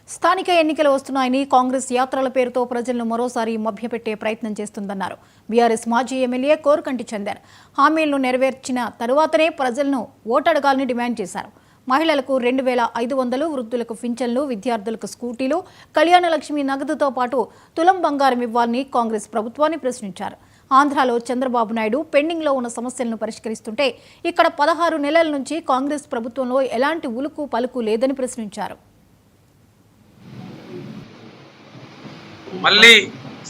స్థానిక ఎన్నికలు వస్తున్నాయని కాంగ్రెస్ యాత్రల పేరుతో ప్రజలను మరోసారి మభ్యపెట్టే ప్రయత్నం చేస్తుందన్నారు బీఆర్ఎస్ మాజీ ఎమ్మెల్యే కోరుకంటి చందర్. హామీలను నెరవేర్చిన తరువాతనే ప్రజలను ఓటడగాలని డిమాండ్ చేశారు. మహిళలకు 2,500, వృద్ధులకు పింఛన్లు, విద్యార్థులకు స్కూటీలు, కళ్యాణ లక్ష్మి నగదుతో పాటు తులం బంగారం ఇవ్వాలని కాంగ్రెస్ ప్రభుత్వాన్ని ప్రశ్నించారు. ఆంధ్రాలో చంద్రబాబు నాయుడు పెండింగ్లో ఉన్న సమస్యలను పరిష్కరిస్తుంటే ఇక్కడ 16 నెలల నుంచి కాంగ్రెస్ ప్రభుత్వంలో ఎలాంటి ఉలుకు పలుకు లేదని ప్రశ్నించారు. మళ్ళీ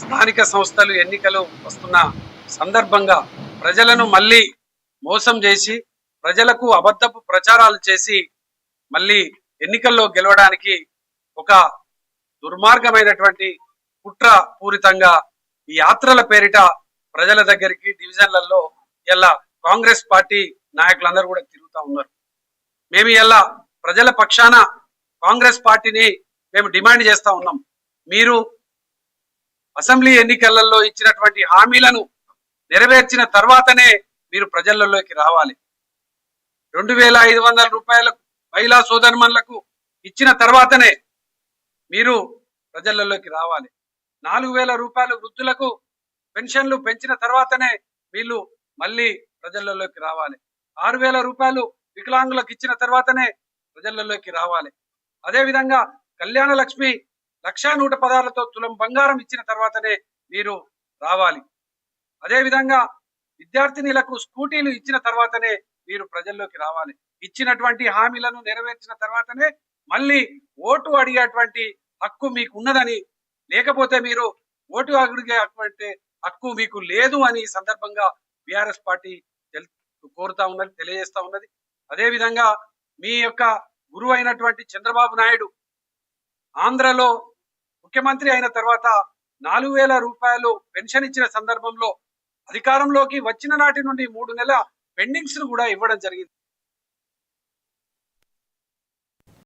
స్థానిక సంస్థలు ఎన్నికలు వస్తున్న సందర్భంగా ప్రజలను మళ్ళీ మోసం చేసి ప్రజలకు అబద్ధపు ప్రచారాలు చేసి మళ్ళీ ఎన్నికల్లో గెలవడానికి ఒక దుర్మార్గమైనటువంటి కుట్ర పూరితంగా ఈ యాత్రల పేరిట ప్రజల దగ్గరికి డివిజన్లలో ఇలా కాంగ్రెస్ పార్టీ నాయకులందరూ కూడా తిరుగుతూ ఉన్నారు. మేము ఇలా ప్రజల పక్షాన కాంగ్రెస్ పార్టీని మేము డిమాండ్ చేస్తా ఉన్నాం. మీరు అసెంబ్లీ ఎన్నికలలో ఇచ్చినటువంటి హామీలను నెరవేర్చిన తర్వాతనే మీరు ప్రజలలోకి రావాలి. 2,500 రూపాయల మహిళా సోదరుమణులకు ఇచ్చిన తర్వాతనే మీరు ప్రజలలోకి రావాలి. 4,000 రూపాయలు వృద్ధులకు పెన్షన్లు పెంచిన తర్వాతనే వీళ్ళు మళ్ళీ ప్రజలలోకి రావాలి. 6,000 రూపాయలు వికలాంగులకు ఇచ్చిన తర్వాతనే ప్రజలలోకి రావాలి. అదేవిధంగా కళ్యాణ లక్ష్మి 1,116తో తులం బంగారం ఇచ్చిన తర్వాతనే మీరు రావాలి. అదేవిధంగా విద్యార్థినులకు స్కూటీలు ఇచ్చిన తర్వాతనే మీరు ప్రజల్లోకి రావాలి. ఇచ్చినటువంటి హామీలను నెరవేర్చిన తర్వాతనే మళ్ళీ ఓటు అడిగేటువంటి హక్కు మీకు ఉన్నదని, లేకపోతే మీరు ఓటు అడిగేటువంటి హక్కు మీకు లేదు అని ఈ సందర్భంగా బీఆర్ఎస్ పార్టీ కోరుతా ఉన్నది, తెలియజేస్తా ఉన్నది. అదేవిధంగా మీ యొక్క గురువు అయినటువంటి చంద్రబాబు నాయుడు ఆంధ్రలో ముఖ్యమంత్రి అయిన తర్వాత 4,000 రూపాయలు పెన్షన్ ఇచ్చిన సందర్భంలోకి అధికారంలోకి వచ్చిన నాటి నుండి 3 నెలల పెండింగ్స్ కూడా ఇవ్వడం జరిగింది.